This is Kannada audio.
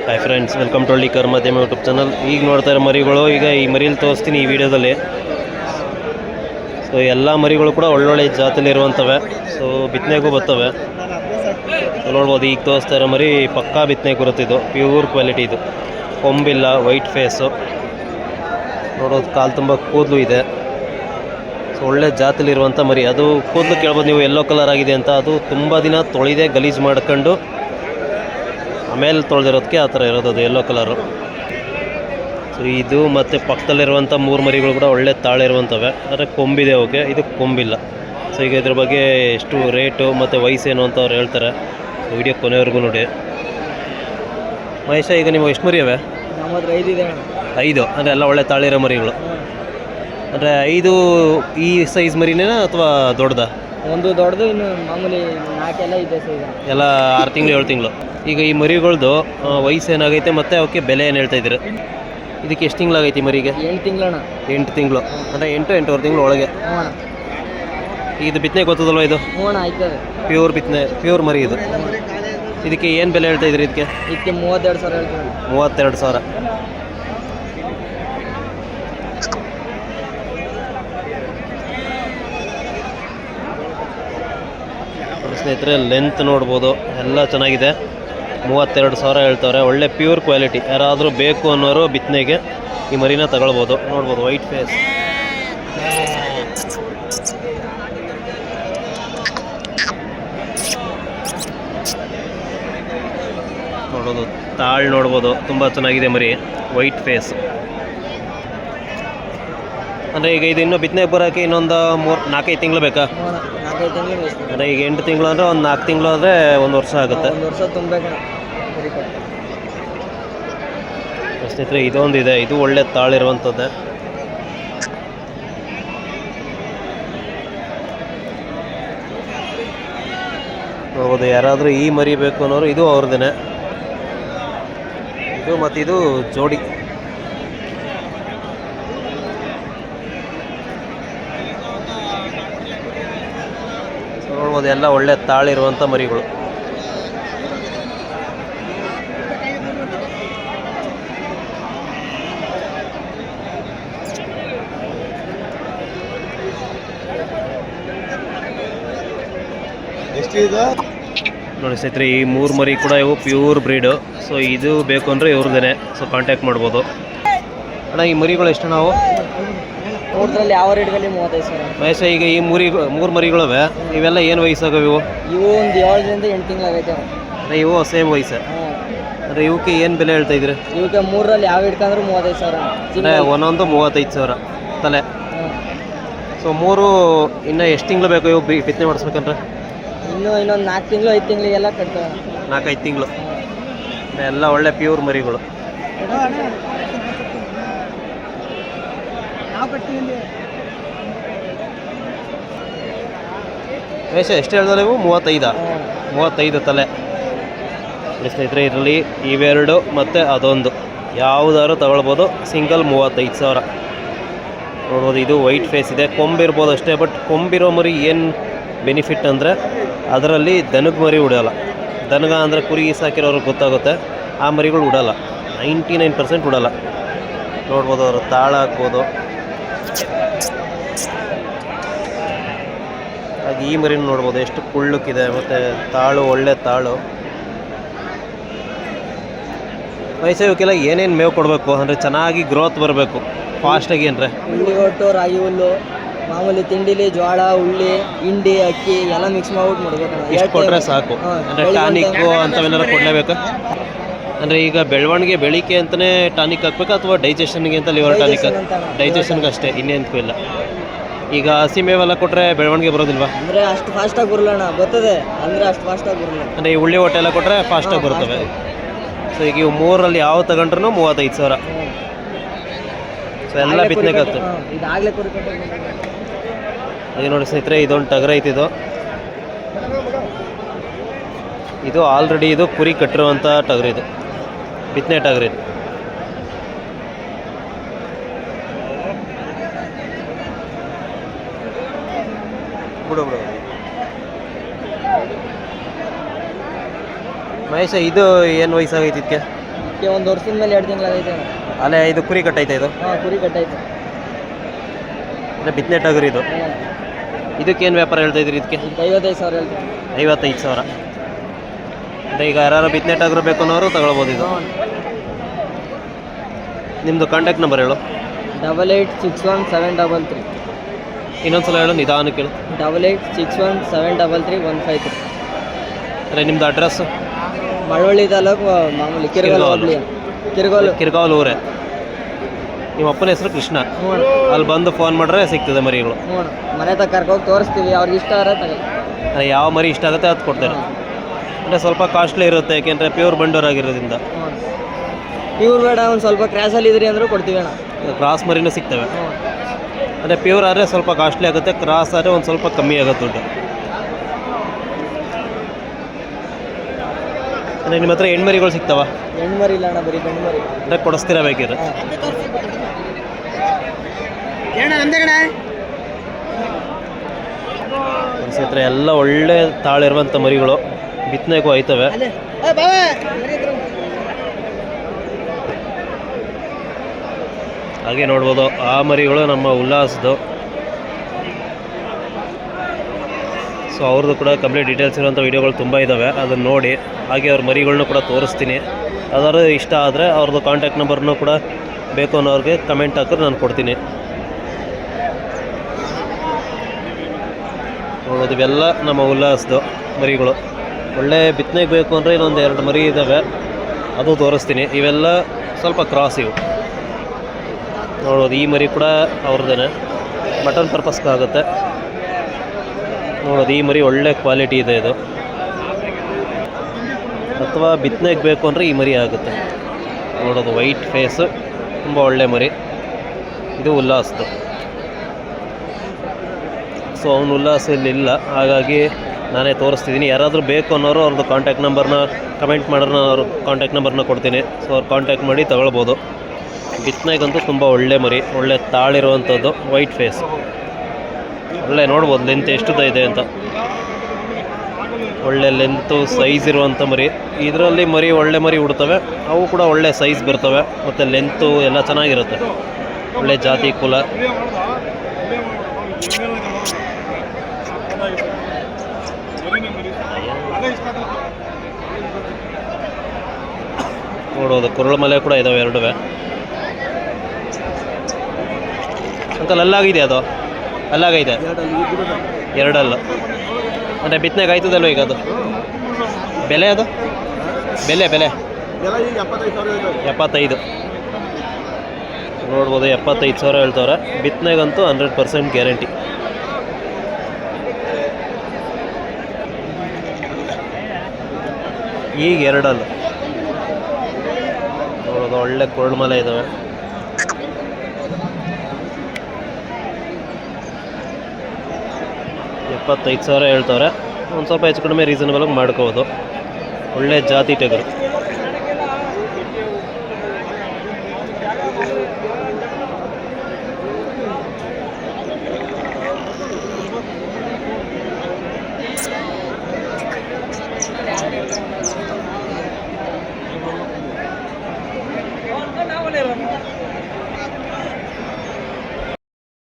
ಹಾಯ್ ಫ್ರೆಂಡ್ಸ್, ವೆಲ್ಕಮ್ ಟು ಹಳ್ಳಿ ಕರ್ ಮಾಧ್ಯಮ ಯೂಟ್ಯೂಬ್ ಚಾನಲ್. ಈಗ ನೋಡ್ತಾ ಇರೋ ಮರಿಗಳು, ಈಗ ಈ ಮರಿಯಲ್ಲಿ ತೋರಿಸ್ತೀನಿ ಈ ವಿಡಿಯೋದಲ್ಲಿ. ಸೊ ಎಲ್ಲ ಮರಿಗಳು ಕೂಡ ಒಳ್ಳೊಳ್ಳೆ ಜಾತಿಲಿರುವಂಥವೆ. ಸೊ ಬಿತ್ತನೆಗೂ ಬರ್ತವೆ. ಸೊ ನೋಡ್ಬೋದು, ಈಗ ತೋರಿಸ್ತಾ ಇರೋ ಮರಿ ಪಕ್ಕಾ ಬಿತ್ತನೆ ಬರುತ್ತಿದ್ದು, ಪ್ಯೂರ್ ಕ್ವಾಲಿಟಿ ಇದು. ಕೊಂಬಿಲ್ಲ, ವೈಟ್ ಫೇಸು, ನೋಡೋದು ಕಾಲು ತುಂಬ ಕೂದಲು ಇದೆ. ಸೊ ಒಳ್ಳೆ ಜಾತಿಲಿರುವಂಥ ಮರಿ. ಅದು ಕೂದಲು ಕೇಳ್ಬೋದು ನೀವು, ಯೆಲ್ಲೋ ಕಲರ್ ಆಗಿದೆ ಅಂತ. ಅದು ತುಂಬ ದಿನ ತೊಳೆದೇ ಗಲೀಜು ಮಾಡ್ಕೊಂಡು ಆಮೇಲೆ ತೊಳೆದಿರೋದಕ್ಕೆ ಆ ಥರ ಇರೋದು, ಅದು ಯೆಲ್ಲೋ ಕಲರು. ಸೊ ಇದು ಮತ್ತು ಪಕ್ಕದಲ್ಲಿರುವಂಥ 3 ಮರಿಗಳು ಕೂಡ ಒಳ್ಳೆ ತಾಳೆ ಇರುವಂಥವೆ. ಆದರೆ ಕೊಂಬಿದೆ ಅವಕ್ಕೆ, ಇದು ಕೊಂಬಿಲ್ಲ. ಸೊ ಈಗ ಇದ್ರ ಬಗ್ಗೆ ಎಷ್ಟು ರೇಟು ಮತ್ತು ವಯಸ್ಸೇನು ಅಂತ ಅವ್ರು ಹೇಳ್ತಾರೆ. ವಿಡಿಯೋ ಕೊನೆವರೆಗೂ ನೋಡಿ. ಮಹೇಶ, ಈಗ ನೀವು ಎಷ್ಟು ಮರಿ ಅವೆ? 5. ಅಂದರೆ ಎಲ್ಲ ಒಳ್ಳೆ ತಾಳೆ ಇರೋ ಮರಿಗಳು. ಅಂದರೆ 5 ಈ ಸೈಜ್ ಮರಿನೇನಾ ಅಥವಾ ದೊಡ್ಡದಾ? ಒಂದು ದೊಡ್ಡದು, ಇನ್ನು ಮಾಮೂಲಿ 4 ಇದೆ ಸೈಜ್. ಎಲ್ಲ 6 ತಿಂಗಳು 7 ತಿಂಗಳು. ಈಗ ಈ ಮರಿಗಳ್ದು ವಯಸ್ಸು ಏನಾಗೈತೆ ಮತ್ತು ಅವಕ್ಕೆ ಬೆಲೆ ಏನು ಹೇಳ್ತಾ ಇದ್ದೀರಿ? ಇದಕ್ಕೆ ಎಷ್ಟು ತಿಂಗಳಾಗೈತಿ ಮರಿಗೆ? 8 ತಿಂಗಳಣ್ಣ. 8 ತಿಂಗಳು ಅಂದರೆ 8-8.5 ತಿಂಗಳು ಒಳಗೆ. ಇದು ಬಿತ್ತನೆ ಗೊತ್ತದಲ್ವ? ಇದು ಆಯ್ತದೆ, ಪ್ಯೂರ್ ಬಿತ್ತನೆ, ಪ್ಯೂರ್ ಮರಿ ಇದು. ಇದಕ್ಕೆ ಏನು ಬೆಲೆ ಹೇಳ್ತಾ ಇದ್ರಿ? ಇದಕ್ಕೆ 32,000 ಹೇಳ್ತೀವಿ. 32,000. ಸ್ನೇಹಿತರೆ, ಲೆಂತ್ ನೋಡ್ಬೋದು, ಎಲ್ಲ ಚೆನ್ನಾಗಿದೆ. 32,000 ಹೇಳ್ತವ್ರೆ. ಒಳ್ಳೆ ಪ್ಯೂರ್ ಕ್ವಾಲಿಟಿ. ಯಾರಾದರೂ ಬೇಕು ಅನ್ನೋರು ಬಿತ್ತನೆಗೆ ಈ ಮರಿನ ತಗೊಳ್ಬೋದು. ನೋಡ್ಬೋದು, ವೈಟ್ ಫೇಸ್. ನೋಡೋದು ತಾಳ್ ನೋಡ್ಬೋದು, ತುಂಬ ಚೆನ್ನಾಗಿದೆ ಮರಿ, ವೈಟ್ ಫೇಸ್. ಅಂದರೆ ಈಗ ಇದು ಇನ್ನೂ ಬಿತ್ತನೆ ಬರೋಕ್ಕೆ ಇನ್ನೊಂದು 3-4-5 ತಿಂಗಳು ಬೇಕಾ? 4 ತಿಂಗಳು. ಅಂದರೆ ಈಗ 8 ತಿಂಗಳು ಅಂದರೆ ಒಂದು 4 ತಿಂಗಳು ಅಂದರೆ 1 ವರ್ಷ ಆಗುತ್ತೆ. 1 ವರ್ಷ ತುಂಬಬೇಕು. ಸ್ನೇಹಿತರೆ, ಇದೊಂದಿದೆ, ಇದು ಒಳ್ಳೆ ತಾಳಿರುವಂಥದ್ದೇ. ನೋಡ್ಬೋದು, ಯಾರಾದರೂ ಈ ಮರಿ ಬೇಕು ಅನ್ನೋರು ಇದು ಅವ್ರದ್ದೇನೆ. ಇದು ಮತ್ತು ಇದು ಜೋಡಿ. ನೋಡ್ಬೋದು, ಎಲ್ಲ ಒಳ್ಳೆ ತಾಳಿರುವಂಥ ಮರಿಗಳು. ನೋಡಿ ಸ್ನೇಹಿತರೆ, ಈ 3 ಮರಿ ಕೂಡ ಇವು ಪ್ಯೂರ್ ಬ್ರೀಡು. ಸೊ ಇದು ಬೇಕು ಅಂದರೆ ಇವ್ರದ್ದೇನೆ. ಸೊ ಕಾಂಟ್ಯಾಕ್ಟ್ ಮಾಡ್ಬೋದು. ಅಣ್ಣ, ಈ ಮರಿಗಳು ಎಷ್ಟು ನಾವು ನೋಡಿದ್ರಲ್ಲಿ ಯಾವ ರೇಟ್ಗಳಲ್ಲಿ? 35,000. ಮಹೇಶ, ಈಗ ಈ 3 ಮರಿಗಳವೆ, ಇವೆಲ್ಲ ಏನು ವಯಸ್ಸಾಗವೆ? ಇವು ಒಂದು 7ರಿಂದ 8 ತಿಂಗಳಾಗೈತೆ. ಅಂದರೆ ಇವು ಸೇಮ್ ವಯಸ್ಸು. ಅಂದರೆ ಇವಕ್ಕೆ ಏನು ಬೆಲೆ ಹೇಳ್ತಾ ಇದ್ರಿ? ಇವಕ್ಕೆ 3ರಲ್ಲಿ ಯಾವ ಹಿಡ್ಕಂದ್ರೆ 35,000. ಅಂದರೆ ಒಂದೊಂದು 35,000 ತಲೆ. ಸೊ 3 ಇನ್ನು ಎಷ್ಟು ತಿಂಗಳು ಬೇಕು ಇವು ಬಿತ್ತನೆ ಮಾಡಿಸ್ಬೇಕಂದ್ರೆ? ಇನ್ನೊಂದು 4 ತಿಂಗಳು 5 ತಿಂಗಳಿಗೆಲ್ಲ ಕಟ್ತವೆ. 4-5 ತಿಂಗಳು. ಎಲ್ಲ ಒಳ್ಳೆ ಪ್ಯೂರ್ ಮರಿಗಳು. ಮಹೇಶ, ಎಷ್ಟು ಹೇಳಿದ್ರೆ ನೀವು? 35 ತಲೆ. ಸ್ನೇಹಿತರೆ, ಇದರಲ್ಲಿ ಇವೆರಡು ಮತ್ತು ಅದೊಂದು ಯಾವುದಾದ್ರು ತಗೊಳ್ಬೋದು. ಸಿಂಗಲ್ 35,000. ನೋಡ್ಬೋದು, ಇದು ವೈಟ್ ಫೇಸ್ ಇದೆ. ಕೊಂಬಿರ್ಬೋದು ಅಷ್ಟೇ. ಬಟ್ ಕೊಂಬಿರೋ ಮರಿ ಏನು ಬೆನಿಫಿಟ್ ಅಂದರೆ ಅದರಲ್ಲಿ ದನದ ಮರಿ ಉಡಲ್ಲ. ದನಗ ಅಂದರೆ ಕುರಿ ಸಾಕಿರೋರಿಗೆ ಗೊತ್ತಾಗುತ್ತೆ. ಆ ಮರಿಗಳು ಉಡಲ್ಲ, 99% ಉಡಲ್ಲ. ನೋಡ್ಬೋದು, ಅವರು ತಾಳ ಹಾಕ್ಬೋದು. ಹಾಗೆ ಈ ಮರಿನ ನೋಡ್ಬೋದು, ಎಷ್ಟು ಕುಳ್ಳಕ್ಕಿದೆ ಮತ್ತು ತಾಳು ಒಳ್ಳೆ ತಾಳು. ವಯಸ್ಸಾಗೋಕ್ಕೆಲ್ಲ ಏನೇನು ಮೇವು ಕೊಡಬೇಕು ಅಂದರೆ ಚೆನ್ನಾಗಿ ಗ್ರೋತ್ ಬರಬೇಕು ಫಾಸ್ಟಾಗಿ? ಅಂದರೆ ಹುಳ್ಳಿ ಒಟ್ಟು, ರಾಗಿ ಹುಲ್ಲು, ಮಾಮೂಲಿ ತಿಂಡಿಲಿ ಜೋಳ, ಹುಳ್ಳಿ, ಹಿಂಡಿ, ಅಕ್ಕಿ ಎಲ್ಲ ಮಿಕ್ಸ್ ಮಾಡ್ಬಿಟ್ಟು ಮಾಡ್ಬೇಕು. ಇಷ್ಟು ಕೊಟ್ಟರೆ ಸಾಕು. ಅಂದರೆ ಟಾನಿಕ್ಕು ಅಂಥವೆಲ್ಲ ಕೊಡಲೇಬೇಕಾ? ಅಂದರೆ ಈಗ ಬೆಳಿಗ್ಗೆ ಅಂತಲೇ ಟಾನಿಕ್ ಹಾಕ್ಬೇಕಾ ಅಥವಾ ಡೈಜೆಷನ್ಗೆ ಅಂತ ಲಿವರ್ ಟಾನಿಕ್? ಡೈಜೆಷನ್ಗೆ ಅಷ್ಟೇ, ಇನ್ನೇಂತೂ ಇಲ್ಲ. ಈಗ ಹಸಿ ಮೇವೆಲ್ಲ ಕೊಟ್ಟರೆ ಬೆಳವಣಿಗೆ ಬರೋದಿಲ್ವಾ? ಅಂದರೆ ಅಷ್ಟು ಫಾಸ್ಟಾಗಿ ಬರಲ್ಲ. ಬರ್ತದೆ ಅಂದರೆ ಅಷ್ಟು ಫಾಸ್ಟಾಗಿ ಬರಲ್ಲ. ಅಂದರೆ ಈ ಹುಳ್ಳಿ ಹೊಟ್ಟೆ ಎಲ್ಲ ಕೊಟ್ಟರೆ ಫಾಸ್ಟಾಗಿ ಬರ್ತವೆ. ಸೊ ಈಗ ಇವು 3ರಲ್ಲಿ ಯಾವ ತಗೊಂಡ್ರೂ 35,000. ಸೊ ಎಲ್ಲ ಬಿತ್ತನೆಗೆ ಆಗ್ತದೆ. ಈಗ ನೋಡಿ ಸ್ನೇಹಿತರೆ, ಇದೊಂದು ಟಗರ ಐತಿದು. ಇದು ಆಲ್ರೆಡಿ ಇದು ಕುರಿ ಕಟ್ಟಿರುವಂಥ ಟಗರು. ಇದು ಬಿತ್ತನೆ ಟಗರು. ಇದು ಬಿಡು ಬಿಡು. ಮಹೇಶ, ಇದು ಏನು ವಯಸ್ಸಾಗೈತಿ ಇದಕ್ಕೆ? ಅಕ್ಕೆ ಒಂದು ವರ್ಷದ ಮೇಲೆ 2 ತಿಂಗಳಾಗೈತೆ ಅಣ್ಣ. ಅಲ್ಲೇ ಇದು ಕುರಿ ಕಟ್ಟೈತೆ ಇದು ಹಾಂ ಕುರಿ ಕಟ್ಟೈತೆ. ಅಂದರೆ ಬಿತ್ತನೆ ಟಗರು ಇದು. ಇದಕ್ಕೇನು ವ್ಯಾಪಾರ ಹೇಳ್ತಾ ಇದ್ರಿ ಇದಕ್ಕೆ? 55,000 ಹೇಳ್ತೀನಿ. 55,000. ಅಂದರೆ ಈಗ ಯಾರು ಬಿತ್ತನೆ ಟಗರು ಬೇಕು ಅನ್ನೋರು ತಗೊಳ್ಬೋದು ಇದು. ನಿಮ್ಮದು ಕಾಂಟ್ಯಾಕ್ಟ್ ನಂಬರ್ ಹೇಳು. 8861 ಇನ್ನೊಂದ್ಸಲ ಹೇಳು, ನಿಧಾನಕ್ಕೆ ಹೇಳು. 8861 ಅಂದರೆ ನಿಮ್ಮದು ಅಡ್ರೆಸ್ಸು? ಮಳವಳ್ಳಿ ತಾಲೂಕು ಮಾಮೂಲಿ ಕಿರ್ಗಾಲ್ ಹೋಗ್ಲಿ. ಕಿರ್ಗಾವಲ್ ಊರೇ. ನಿಮ್ಮ ಅಪ್ಪನ ಹೆಸರು ಕೃಷ್ಣ. ಹ್ಞೂ ಅಲ್ಲಿ ಬಂದು ಫೋನ್ ಮಾಡಿದ್ರೆ ಸಿಗ್ತದೆ ಮರಿಗಳು. ಹ್ಞೂ ಮನೆ ತಗ ಕರ್ಕೋಗಿ ತೋರಿಸ್ತೀವಿ, ಅವ್ರಿಗೆ ಇಷ್ಟ ಆದರೆ ತಗೊಳ್ಳಿ. ಅಂದರೆ ಯಾವ ಮರಿ ಇಷ್ಟ ಆಗುತ್ತೆ ಅದು ಕೊಡ್ತಾರೆ. ಅಂದರೆ ಸ್ವಲ್ಪ ಕಾಸ್ಟ್ಲಿ ಇರುತ್ತೆ, ಯಾಕೆಂದರೆ ಪ್ಯೂರ್ ಬಂಡೋರ್ ಆಗಿರೋದ್ರಿಂದ. ಇವ್ರು ಬೇಡ ಒಂದು ಸ್ವಲ್ಪ ಕ್ರಾಸಲ್ಲಿ ಇದ್ರಿ ಅಂದರೂ ಕೊಡ್ತೀವಿ ಅಣ್ಣ. ಕ್ರಾಸ್ ಮರಿನೂ ಸಿಗ್ತವೆ. ಹ್ಞೂ ಅಂದರೆ ಪ್ಯೂರ್ ಆದರೆ ಸ್ವಲ್ಪ ಕಾಸ್ಟ್ಲಿ ಆಗುತ್ತೆ, ಕ್ರಾಸ್ ಆದರೆ ಒಂದು ಸ್ವಲ್ಪ ಕಮ್ಮಿ ಆಗುತ್ತೆ ದುಡ್ಡು. ಅಂದರೆ ನಿಮ್ಮ ಹತ್ರ ಹೆಣ್ಮರಿಗಳು ಸಿಗ್ತಾವ? ಹೆಣ್ಣು ಮರಿ ಇಲ್ಲ ಅಣ್ಣ, ಬರೀ ಗಂಡು ಮರಿ. ಅಂದರೆ ಕೊಡಿಸ್ತೀರಾ ಬೇಕಿದ್ರೆ? ಸ್ನೇಹಿತರೆ ಎಲ್ಲ ಒಳ್ಳೆ ತಾಳಿರುವಂಥ ಮರಿಗಳು ಬಿತ್ತನೆಗೂ ಆಯ್ತವೆ. ಹಾಗೆ ನೋಡ್ಬೋದು ಆ ಮರಿಗಳು ನಮ್ಮ ಉಲ್ಲಾಸದ್ದು. ಸೊ ಅವ್ರದ್ದು ಕೂಡ ಕಂಪ್ಲೀಟ್ ಡೀಟೇಲ್ಸ್ ಇರುವಂಥ ವೀಡಿಯೋಗಳು ತುಂಬ ಇದ್ದಾವೆ, ಅದನ್ನು ನೋಡಿ. ಹಾಗೆ ಅವ್ರ ಮರಿಗಳನ್ನೂ ಕೂಡ ತೋರಿಸ್ತೀನಿ. ಯಾವ್ದಾದ್ರು ಇಷ್ಟ ಆದರೆ ಅವ್ರದ್ದು ಕಾಂಟ್ಯಾಕ್ಟ್ ನಂಬರ್ನೂ ಕೂಡ ಬೇಕು ಅನ್ನೋರಿಗೆ ಕಮೆಂಟ್ ಹಾಕಿದ್ರೆ ನಾನು ಕೊಡ್ತೀನಿ. ನೋಡೋದು ಇವೆಲ್ಲ ನಮ್ಮ ಉಲ್ಲಾಸದ್ದು ಮರಿಗಳು. ಒಳ್ಳೆ ಬಿತ್ತನೆಗೆ ಬೇಕು ಅಂದರೆ ಇನ್ನೊಂದು 2 ಮರಿ ಇದ್ದಾವೆ, ಅದು ತೋರಿಸ್ತೀನಿ. ಇವೆಲ್ಲ ಸ್ವಲ್ಪ ಕ್ರಾಸ್ ಇವು. ನೋಡೋದು ಈ ಮರಿ ಕೂಡ ಅವ್ರದ್ದೇನೆ, ಮಟನ್ ಪರ್ಪಸ್ಗಾಗುತ್ತೆ. ನೋಡೋದು ಈ ಮರಿ ಒಳ್ಳೆ ಕ್ವಾಲಿಟಿ ಇದೆ ಇದು, ಅಥವಾ ಬಿತ್ತನೆಗೆ ಬೇಕು ಅಂದರೆ ಈ ಮರಿ ಆಗುತ್ತೆ. ನೋಡೋದು ವೈಟ್ ಫೇಸು, ತುಂಬ ಒಳ್ಳೆ ಮರಿ. ಇದು ಉಲ್ಲಾಸದ್ದು. ಸೊ ಅವನು ಉಲ್ಲಾಸ ಇಲ್ಲಿಲ್ಲ, ಹಾಗಾಗಿ ನಾನೇ ತೋರಿಸ್ತಿದ್ದೀನಿ. ಯಾರಾದರೂ ಬೇಕು ಅನ್ನೋರು ಅವ್ರದ್ದು ಕಾಂಟ್ಯಾಕ್ಟ್ ನಂಬರ್ನ ಕಮೆಂಟ್ ಮಾಡಿದ್ರೆ ನಾನು ಅವ್ರ ಕಾಂಟ್ಯಾಕ್ಟ್ ನಂಬರ್ನ ಕೊಡ್ತೀನಿ. ಸೊ ಅವ್ರು ಕಾಂಟ್ಯಾಕ್ಟ್ ಮಾಡಿ ತಗೊಳ್ಬೋದು. ಬಿತ್ತನೆಗಂತೂ ತುಂಬ ಒಳ್ಳೆ ಮರಿ, ಒಳ್ಳೆ ತಾಳಿರುವಂಥದ್ದು, ವೈಟ್ ಫೇಸ್. ಒಳ್ಳೆ ನೋಡ್ಬೋದು ಲೆಂತ್ ಎಷ್ಟುದ ಇದೆ ಅಂತ. ಒಳ್ಳೆ ಲೆಂತು ಸೈಜ್ ಇರುವಂಥ ಮರಿ. ಇದರಲ್ಲಿ ಮರಿ ಒಳ್ಳೆ ಮರಿ ಉಡ್ತವೆ, ಅವು ಕೂಡ ಒಳ್ಳೆ ಸೈಜ್ ಬರ್ತವೆ, ಮತ್ತು ಲೆಂತು ಎಲ್ಲ ಚೆನ್ನಾಗಿರುತ್ತೆ. ಒಳ್ಳೆ ಜಾತಿ ಕುಲ. ನೋಡೋದು ಕುರುಳು ಮಲೆ ಕೂಡ ಇದಾವೆ 2. ಅಂಕಲ್ ಅಲ್ಲಾಗಿದೆ, ಅದು ಅಲ್ಲಾಗೈತೆ 2 ಅಲ್ಲ. ಅಂದರೆ ಬಿತ್ತನೆಗೆ ಆಯ್ತದಲ್ವ ಈಗ ಅದು? ಬೆಲೆ ಅದು ಬೆಲೆ 75. ನೋಡ್ಬೋದು 75,000 ಹೇಳ್ತವ್ರೆ. ಬಿತ್ತನೆಗಂತೂ 100% ಗ್ಯಾರಂಟಿ. ಈಗ 2 ಅಲ್ಲ. ನೋಡೋದು ಒಳ್ಳೆ ಕುರುಳು ಮಲೆ ಇದ್ದಾವೆ. $75,000 ಹೇಳ್ತವ್ರೆ. ಒಂದು ಸ್ವಲ್ಪ ಹೆಚ್ಚು ಕಡಿಮೆ ರೀಸನಬಲಾಗಿ ಮಾಡ್ಕೋಬೋದು. ಒಳ್ಳೆ ಜಾತಿ ಟಗರು.